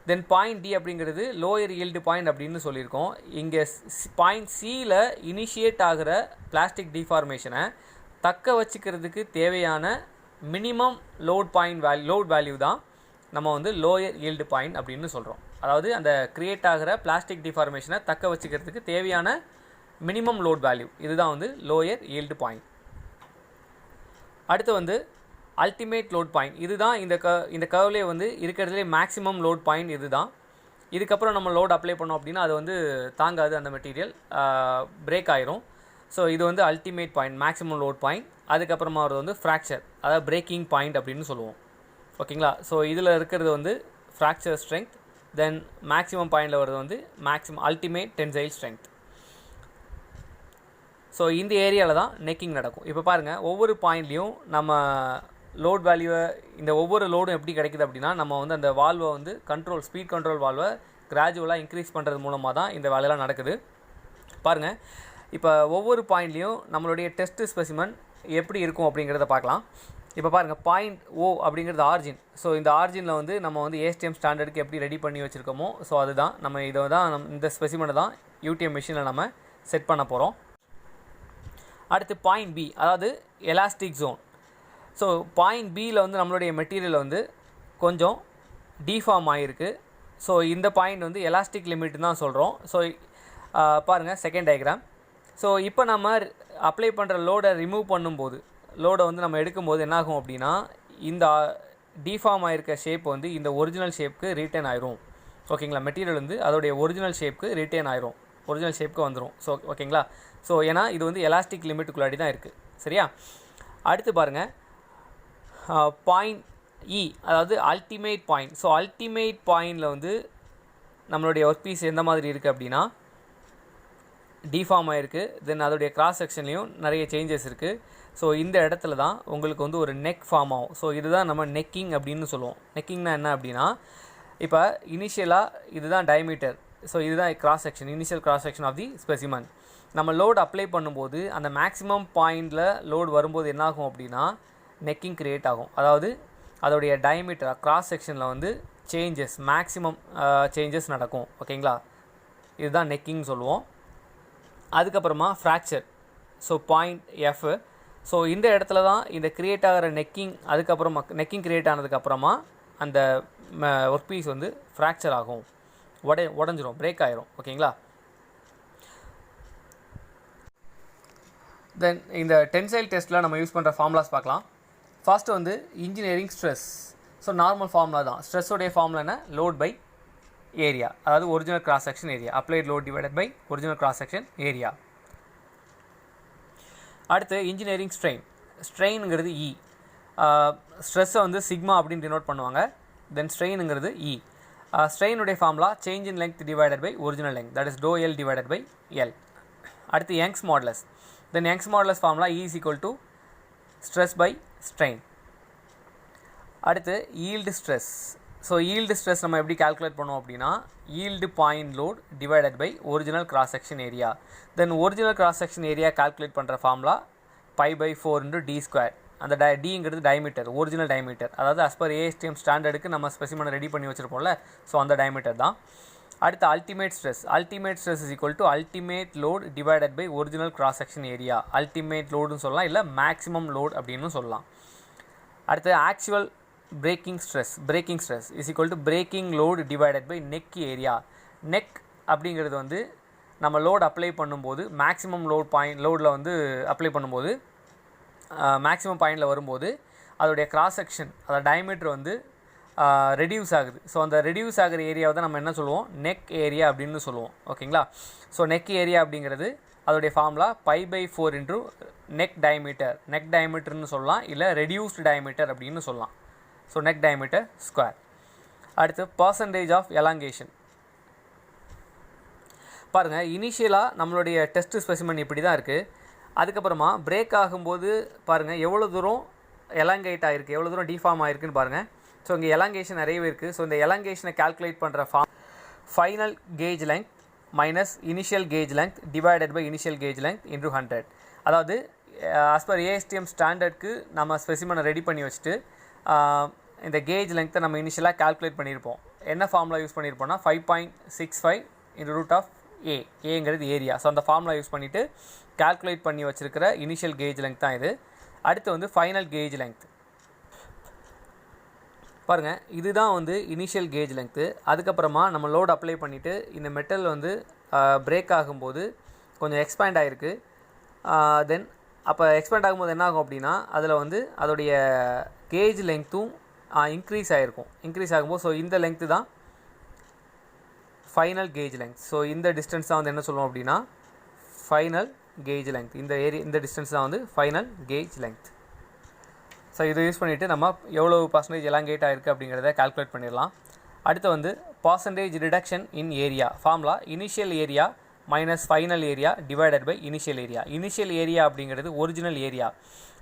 தென் பாயிண்ட் டி அப்படிங்கிறது லோயர் ஈல்டு பாயிண்ட் அப்படின்னு சொல்லியிருக்கோம். இங்கே பாயிண்ட் சியில் இனிஷியேட் ஆகிற பிளாஸ்டிக் டிஃபார்மேஷனை தக்க வச்சுக்கிறதுக்கு தேவையான மினிமம் லோட் வேல்யூ தான் நம்ம வந்து லோயர் ஈல்டு பாயிண்ட் அப்படின்னு சொல்கிறோம். அதாவது அந்த கிரியேட் ஆகிற பிளாஸ்டிக் டிஃபார்மேஷனை தக்க வச்சுக்கிறதுக்கு தேவையான மினிமம் லோட் வேல்யூ, இதுதான் வந்து லோயர் ஈல்டு பாயிண்ட். அடுத்து வந்து அல்டிமேட் லோட் பாயிண்ட். இதுதான் இந்த கர்வ்லேயே வந்து இருக்கிறதுலே மேக்ஸிமம் லோட் பாயிண்ட் இதுதான். இதுக்கப்புறம் நம்ம லோட் அப்ளை பண்ணோம் அப்படின்னா அது வந்து தாங்காது, அந்த மெட்டீரியல் பிரேக் ஆயிரும். ஸோ இது வந்து ultimate point, maximum load point. அதுக்கப்புறமா வருது வந்து ஃப்ராக்சர், அதாவது பிரேக்கிங் பாயிண்ட் அப்படின்னு சொல்லுவோம். ஓகேங்களா, ஸோ இதில் இருக்கிறது வந்து ஃப்ராக்சர் ஸ்ட்ரென்த். தென் மேக்ஸிமம் பாயிண்டில் வருது வந்து அல்டிமேட் டென்சைல் ஸ்ட்ரென்த். ஸோ இந்த ஏரியாவில் தான் நெக்கிங் நடக்கும். இப்போ பாருங்கள், ஒவ்வொரு பாயிண்ட்லேயும் நம்ம லோட் வேல்யூவை, இந்த ஒவ்வொரு லோடும் எப்படி கிடைக்குது அப்படின்னா, நம்ம வந்து அந்த வால்வை வந்து ஸ்பீட் கண்ட்ரோல் வால்வை கிராஜுவலாக இன்க்ரீஸ் பண்ணுறது மூலமாக தான் இந்த வேலையெல்லாம் நடக்குது. பாருங்கள், இப்போ ஒவ்வொரு பாயிண்ட்லேயும் நம்மளுடைய டெஸ்ட் ஸ்பெசிமன் எப்படி இருக்கும் அப்படிங்கிறத பார்க்கலாம். இப்போ பாருங்கள், பாயிண்ட் ஓ அப்படிங்கிறது ஆர்ஜின். ஸோ இந்த ஆர்ஜினில் வந்து நம்ம வந்து ஏஎஸ்டிஎம் ஸ்டாண்டர்டுக்கு எப்படி ரெடி பண்ணி வச்சுருக்கோமோ, ஸோ அதுதான் நம்ம இதை தான் இந்த ஸ்பெசிமனை தான் யூடிஎம் மிஷினில் நம்ம செட் பண்ண போகிறோம். அடுத்து பாயிண்ட் பி, அதாவது எலாஸ்டிக் ஜோன். ஸோ பாயிண்ட் பியில் வந்து நம்மளுடைய மெட்டீரியல் வந்து கொஞ்சம் டிஃபார்ம் ஆகிருக்கு. ஸோ இந்த பாயிண்ட் வந்து எலாஸ்டிக் லிமிட் தான் சொல்கிறோம். ஸோ பாருங்கள் செகண்ட் டயக்ராம். ஸோ இப்போ நம்ம அப்ளை பண்ணுற லோடை ரிமூவ் பண்ணும்போது, லோடை வந்து நம்ம எடுக்கும்போது என்னாகும் அப்படின்னா, இந்த டிஃபார்ம் ஆகிருக்க ஷேப் வந்து இந்த ஒரிஜினல் ஷேப்புக்கு ரீட்டைன் ஆயிரும். ஓகேங்களா, மெட்டீரியல் வந்து அதோடைய ஒரிஜினல் ஷேப்புக்கு ரீட்டைன் ஆயிரும், ஒரிஜினல் ஷேப்புக்கு வந்துடும். ஸோ ஓகேங்களா, ஸோ ஏன்னா இது வந்து எலாஸ்டிக் லிமிட்டுக்குள்ளாடி தான் இருக்குது. சரியா, அடுத்து பாருங்கள் பாயிண்ட் இ, அதாவது அல்டிமேட் பாயிண்ட். ஸோ அல்டிமேட் பாயிண்டில் வந்து நம்மளுடைய ஒர்க் பீஸ் எந்த மாதிரி இருக்குது அப்படின்னா, டிஃபார்ம் ஆகிருக்கு. தென் அதோடைய கிராஸ் செக்ஷன்லேயும் நிறைய சேஞ்சஸ் இருக்குது. ஸோ இந்த இடத்துல தான் உங்களுக்கு வந்து ஒரு நெக் ஃபார்ம் ஆகும். ஸோ இதுதான் நம்ம நெக்கிங் அப்படின்னு சொல்லுவோம். நெக்கிங்னா என்ன அப்படின்னா, இப்போ இனிஷியலாக இதுதான் டயமீட்டர். ஸோ இதுதான் cross section, initial cross section of the specimen. நம்ம லோடு அப்ளை பண்ணும்போது அந்த மேக்ஸிமம் பாயிண்டில் லோடு வரும்போது என்னாகும் அப்படின்னா, நெக்கிங் க்ரியேட் ஆகும். அதாவது அதோடைய டயமீட்டர் கிராஸ் செக்ஷனில் வந்து மேக்ஸிமம் சேஞ்சஸ் நடக்கும். ஓகேங்களா, இதுதான் நெக்கிங் சொல்லுவோம். அதுக்கப்புறமா fracture. So point F. So இந்த இடத்துல தான் இந்த க்ரியேட் ஆகிற அதுக்கப்புறமா நெக்கிங் க்ரியேட் ஆனதுக்கப்புறமா அந்த ஒர்க் பீஸ் வந்து ஃப்ராக்சர் ஆகும், உடஞ்சிரும், பிரேக் ஆயிரும். ஓகேங்களா, தென் இந்த டென்சைல் டெஸ்ட்டில் நம்ம யூஸ் பண்ணுற ஃபார்முலாஸ் பார்க்கலாம். ஃபர்ஸ்ட் வந்து engineering stress. So normal formula தான். ஸ்ட்ரெஸ்ஸோடைய ஃபார்முலா என்ன? லோட் பை ஏரியா, அதாவது original cross section area. Applied load divided by original cross section area. அடுத்து இன்ஜினியரிங் ஸ்ட்ரெயின். ஸ்ட்ரெயினுங்கிறது இ. ஸ்ட்ரெஸ்ஸை வந்து சிக்மா அப்படின்னு டினோட் பண்ணுவாங்க. தென் ஸ்ட்ரெயினுங்கிறது இ. ஸ்ட்ரெயினுடைய formula change in length divided by original length, that is டோ எல் டிவைடட் பை எல். அடுத்து Young's modulus. Then Young's modulus formula E is equal to stress by strain. அடுத்து yield stress. So yield stress நம்ம எப்படி கால்குலேட் பண்ணுவோம் அப்படின்னா yield point load divided by original cross section area. Then original cross section area calculate பண்ணுற ஃபார்முலா π/4 × d². அந்த டிங்கிறது டயமீட்டர், ஒரிஜினல் டயமீட்டர், அதாவது as per ASTM ஸ்டாண்டர்டுக்கு நம்ம ஸ்பெசிமனை ரெடி பண்ணி வச்சுருப்போம்ல, ஸோ அந்த டயமீட்டர் தான். அடுத்து ultimate stress. Ultimate stress is equal to ultimate load divided by original cross section area. Ultimate லோடுன்னு சொல்லலாம், இல்லை மேக்ஸிமம் லோட் அப்படின்னு சொல்லலாம். அடுத்து actual breaking stress. Breaking stress is equal to breaking load divided by neck area. Neck அப்படிங்கிறது வந்து நம்ம லோடு அப்ளை பண்ணும்போது மேக்ஸிமம் லோடில் வந்து அப்ளை பண்ணும்போது மேக்ஸிமம் பாயிண்டில் வரும்போது அதோடைய கிராஸ் செக்ஷன், அதோட டயமீட்டர் வந்து ரெடியூஸ் ஆகுது. ஸோ அந்த ரெடியூஸ் ஆகிற ஏரியாவை தான் நம்ம என்ன சொல்லுவோம்? நெக் ஏரியா அப்படின்னு சொல்லுவோம். ஓகேங்களா? ஸோ நெக் ஏரியா அப்படிங்கிறது அதோடைய ஃபார்முலா π/4 × நெக் டயமீட்டர். நெக் டயமீட்டர்னு சொல்லலாம், இல்லை ரெடியூஸ்டு டயமீட்டர் அப்படின்னு சொல்லலாம். So neck diameter square. அடுத்து பர்சன்டேஜ் ஆஃப் எலாங்கேஷன். பாருங்கள், இனிஷியலாக நம்மளுடைய டெஸ்ட் ஸ்பெசிமன் இப்படி தான் இருக்குது. அதுக்கப்புறமா பிரேக் ஆகும்போது பாருங்கள் எவ்வளோ தூரம் எலாங்கேட் ஆகிருக்கு, எவ்வளோ தூரம் டிஃபார்ம் ஆகிருக்குன்னு பாருங்கள். ஸோ இங்கே எலாங்கேஷன் நிறையவே இருக்குது. ஸோ இந்த எலாங்கேஷனை கால்குலேட் பண்ணுற final gauge length minus initial gauge length divided by initial gauge length × 100. அதாவது as per ASTM ஸ்டாண்டர்டுக்கு நம்ம ஸ்பெசிமனை ரெடி பண்ணி வச்சுட்டு இந்த கேஜ் லெங்த்தை நம்ம இனிஷியலாக கால்குலேட் பண்ணியிருப்போம். என்ன ஃபார்முலா யூஸ் பண்ணியிருப்போம்னா 5.65 × √A. ஏங்கிறது ஏரியா. ஸோ அந்த ஃபார்முலா யூஸ் பண்ணிவிட்டு கால்குலேட் பண்ணி வச்சுருக்கிற இனிஷியல் கேஜ் லெங்த் தான் இது. அடுத்து வந்து ஃபைனல் கேஜ் லெங்த். பாருங்கள், இதுதான் வந்து இனிஷியல் கேஜ் லெங்த்து. அதுக்கப்புறமா நம்ம லோட் அப்ளை பண்ணிவிட்டு இந்த மெட்டல் வந்து பிரேக் ஆகும்போது கொஞ்சம் எக்ஸ்பேண்ட் ஆகிருக்கு. தென் அப்போ எக்ஸ்பேண்ட் ஆகும்போது என்ன ஆகும் அப்படின்னா அதில் வந்து அதோடைய கேஜ் லெங்த்தும் இன்க்ரீஸ் ஆகிருக்கும். இன்க்ரீஸ் ஆகும்போது ஸோ இந்த லெங்த்து தான் ஃபைனல் கேஜ் லெங்த். ஸோ இந்த டிஸ்டன்ஸ் தான் வந்து என்ன சொல்லுவோம் அப்படின்னா ஃபைனல் கேஜ் லெங்த். இந்த டிஸ்டன்ஸ் தான் வந்து ஃபைனல் கேஜ் லெங்த். ஸோ இதை யூஸ் பண்ணிவிட்டு நம்ம எவ்வளோ பர்சன்டேஜ் எலாங்கேட் ஆகிருக்கு அப்படிங்கிறத கால்குலேட் பண்ணிடலாம். அடுத்து வந்து percentage reduction in area. Formula initial area minus final area divided by initial area. Initial area அப்படிங்கிறது ஒரிஜினல் ஏரியா.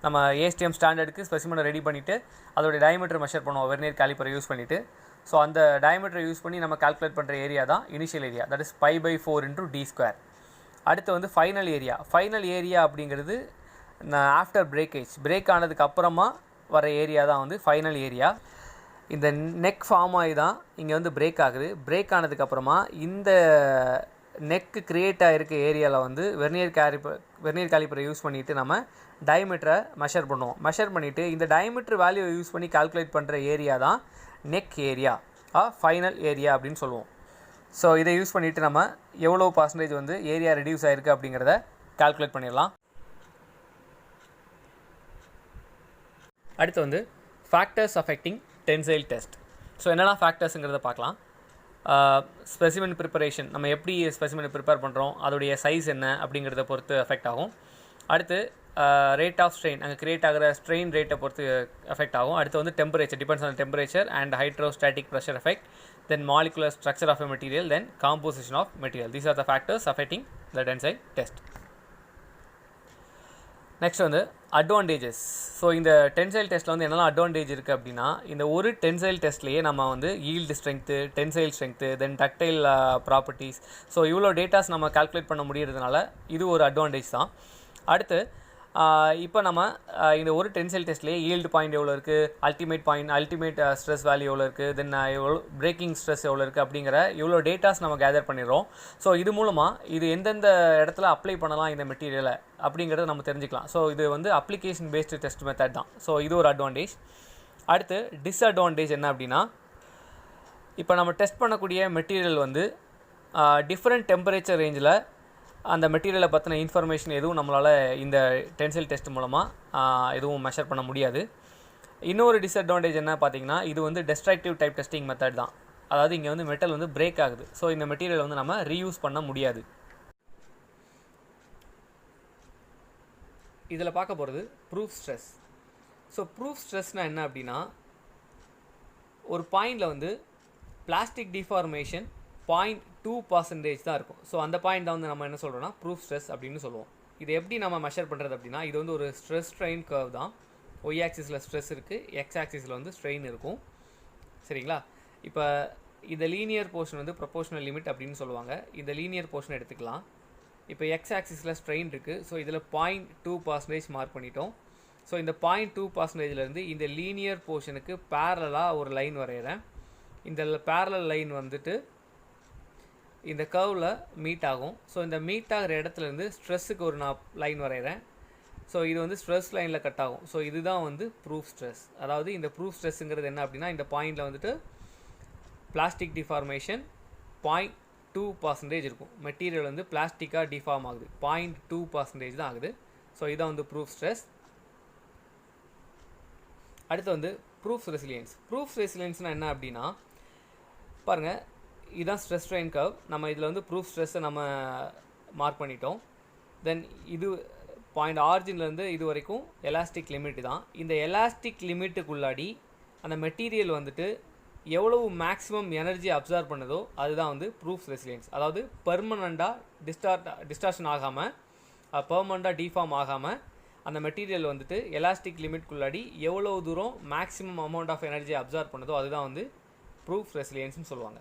நம்ம ASTM ஸ்டாண்டர்டுக்கு ஸ்பெசிமனை ரெடி பண்ணிவிட்டு அதோடைய டயமீட்டர் மெஷர் பண்ணுவோம் வெர்னியர் காலிப்பரை யூஸ் பண்ணிவிட்டு. ஸோ அந்த டயமீட்டரை யூஸ் பண்ணி நம்ம கால்குலேட் பண்ணுற ஏரியா தான் initial area, that is π/4 × d². அடுத்து வந்து ஃபைனல் ஏரியா. ஃபைனல் ஏரியா அப்படிங்கிறது ஆஃப்டர் பிரேக்கேஜ், பிரேக் ஆனதுக்கு அப்புறமா வர ஏரியா தான் வந்து ஃபைனல் ஏரியா. இந்த நெக் ஃபார்ம் ஆகி தான் இங்கே வந்து பிரேக் ஆகுது. பிரேக் ஆனதுக்கப்புறமா இந்த நெக்கு க்ரியேட் ஆகிருக்க ஏரியாவில் வந்து வெர்னியர் காலிப்பரை யூஸ் பண்ணிவிட்டு நம்ம டயமீட்டரை மெஷர் பண்ணுவோம். மெஷர் பண்ணிவிட்டு இந்த டயமீட்டர் வேல்யூவை யூஸ் பண்ணி கால்குலேட் பண்ணுற ஏரியா தான் நெக் ஏரியா ஃபைனல் ஏரியா அப்படின்னு சொல்லுவோம். ஸோ இதை யூஸ் பண்ணிவிட்டு நம்ம எவ்வளோ பர்சன்டேஜ் வந்து ஏரியா ரெடியூஸ் ஆகிருக்கு அப்படிங்கிறத கால்குலேட் பண்ணிடலாம். அடுத்து வந்து factors affecting tensile test. So என்னென்னா ஃபேக்டர்ஸுங்கிறத பார்க்கலாம். ஸ்பெசிமன் ப்ரிப்பரேஷன், நம்ம எப்படி ஸ்பெசிமனை ப்ரிப்பேர் பண்ணுறோம், அதோடைய சைஸ் என்ன அப்படிங்கிறத பொறுத்து எஃபெக்ட் ஆகும். அடுத்து ரேட் ஆஃப் ஸ்ட்ரெயின், அங்கே கிரியேட் ஆகிற ஸ்ட்ரெயின் ரேட்டை பொறுத்து எஃபெக்ட் ஆகும். அடுத்து வந்து temperature, depends on temperature and hydrostatic pressure effect, then molecular structure of a material, then composition of material. These are the factors affecting the tensile test. Next வந்து அட்வான்டேஜஸ். ஸோ இந்த டென்சைல் டெஸ்ட்டில் வந்து என்னெல்லாம் அட்வான்டேஜ் இருக்குது அப்படின்னா இந்த ஒரு டென்சைல் டெஸ்ட்லேயே நம்ம வந்து ஈல்டு ஸ்ட்ரென்த்து, டென்சைல் ஸ்ட்ரென்த்து, தென் டக்டைல் ப்ராப்பர்ட்டிஸ், ஸோ இவ்வளோ டேட்டாஸ் நம்ம கால்குலேட் பண்ண முடியறதுனால இது ஒரு அட்வான்டேஜ் தான். அடுத்து இப்போ நம்ம இந்த ஒரு டென்சைல் டெஸ்ட்லேயே ஈல்டு பாயிண்ட் எவ்வளோ இருக்குது, அல்டிமேட் ஸ்ட்ரெஸ் வேல்யூ எவ்வளோ இருக்குது, தென் எவ்வளோ பிரேக்கிங் ஸ்ட்ரெஸ் எவ்வளோ இருக்குது அப்படிங்கிற இவ்வளோ டேட்டாஸ் நம்ம கேதர் பண்ணிடுறோம். ஸோ இது மூலமாக இது எந்தெந்த இடத்துல அப்ளை பண்ணலாம் இந்த மெட்டீரியலை அப்படிங்கிறத நம்ம தெரிஞ்சுக்கலாம். ஸோ இது வந்து அப்ளிகேஷன் பேஸ்டு டெஸ்ட் மெத்தட் தான். ஸோ இது ஒரு அட்வான்டேஜ். அடுத்து டிஸ்அட்வான்டேஜ் என்ன அப்படின்னா இப்போ நம்ம டெஸ்ட் பண்ணக்கூடிய மெட்டீரியல் வந்து டிஃப்ரெண்ட் டெம்பரேச்சர் ரேஞ்சில் அந்த மெட்டீரியலை பற்றின இன்ஃபர்மேஷன் எதுவும் நம்மளால் இந்த டென்சைல் டெஸ்ட் மூலமாக எதுவும் மெஷர் பண்ண முடியாது. இன்னொரு டிஸ்அட்வான்டேஜ் என்ன பார்த்தீங்கன்னா, இது வந்து டெஸ்ட்ரக்டிவ் டைப் டெஸ்டிங் மெத்தட் தான். அதாவது இங்கே வந்து மெட்டல் வந்து பிரேக் ஆகுது. ஸோ இந்த மெட்டீரியல் வந்து நம்ம ரீயூஸ் பண்ண முடியாது. இதில் பார்க்க போகிறது ப்ரூஃப் ஸ்ட்ரெஸ். ஸோ ப்ரூஃப் ஸ்ட்ரெஸ்னால் என்ன அப்படின்னா, ஒரு பாயிண்டில் வந்து பிளாஸ்டிக் டிஃபார்மேஷன் 0.2% தான் இருக்கும். ஸோ அந்த பாயிண்ட் தான் வந்து நம்ம என்ன சொல்கிறோன்னா ப்ரூஃப் ஸ்ட்ரெஸ் அப்படின்னு சொல்லுவோம். இது எப்படி நம்ம மெஷர் பண்ணுறது அப்படின்னா, இது வந்து ஒரு ஸ்ட்ரெஸ் ஸ்ட்ரெயின் கர்வ் தான். ஒய் ஆக்சிஸில் ஸ்ட்ரெஸ் இருக்குது, எக்ஸ் ஆக்சிஸில் வந்து ஸ்ட்ரெயின் இருக்கும். சரிங்களா? இப்போ இந்த லீனியர் போர்ஷன் வந்து ப்ரொபோஷனல் லிமிட் அப்படின்னு சொல்லுவாங்க. இந்த லீனியர் போர்ஷன் எடுத்துக்கலாம். இப்போ எக்ஸ் ஆக்சிஸில் ஸ்ட்ரெயின் இருக்குது. ஸோ இதில் 0.2% மார்க் பண்ணிட்டோம். ஸோ இந்த 0.2%லேருந்து இந்த லீனியர் போர்ஷனுக்கு பேரலாக ஒரு லைன் வரைகிறேன். இந்த பேரலல் லைன் வந்துட்டு இந்த கர்வில் மீட் ஆகும். ஸோ இந்த மீட் ஆகிற இடத்துலேருந்து ஸ்ட்ரெஸ்ஸுக்கு ஒரு நான் லைன் வரைகிறேன். ஸோ இது வந்து ஸ்ட்ரெஸ் லைனில் கட் ஆகும். ஸோ இதுதான் வந்து ப்ரூஃப் ஸ்ட்ரெஸ். அதாவது இந்த ப்ரூஃப் ஸ்ட்ரெஸ்ஸுங்கிறது என்ன அப்படின்னா, இந்த பாயிண்டில் வந்துட்டு பிளாஸ்டிக் டிஃபார்மேஷன் 0.2% இருக்கும். மெட்டீரியல் வந்து பிளாஸ்டிக்காக டிஃபார்ம் ஆகுது. 0.2% தான் ஆகுது. ஸோ இதான் வந்து ப்ரூஃப் ஸ்ட்ரெஸ். அடுத்து வந்து ப்ரூஃப் ரெசிலியன்ஸ். ப்ரூஃப் ரெசிலியன்ஸ்னால் என்ன அப்படின்னா, பாருங்கள், இதுதான் ஸ்ட்ரெஸ் ஸ்ட்ரெயின் கர்வ். நம்ம இதில் வந்து ப்ரூஃப் ஸ்ட்ரெஸ்ஸை நம்ம மார்க் பண்ணிட்டோம். தென் இது பாயிண்ட் ஆரிஜின்லேருந்து இது வரைக்கும் எலாஸ்டிக் லிமிட் தான். இந்த எலாஸ்டிக் லிமிட்டுக்குள்ளாடி அந்த மெட்டீரியல் வந்துட்டு எவ்வளவு மேக்ஸிமம் எனர்ஜி அப்சர்வ் பண்ணுதோ அதுதான் வந்து ப்ரூஃப் ரெசிலியன்ஸ். அதாவது பெர்மனண்ட்டாக டிஸ்டார்ஷன் ஆகாமல், பெர்மனண்ட்டாக டிஃபார்ம் ஆகாமல் அந்த மெட்டீரியல் வந்துட்டு எலாஸ்டிக் லிமிட்குள்ளாடி எவ்வளோ தூரம் maximum amount of energy absorb பண்ணுதோ அதுதான் வந்து ப்ரூஃப் ரெசிலியன்ஸ்னு சொல்லுவாங்க.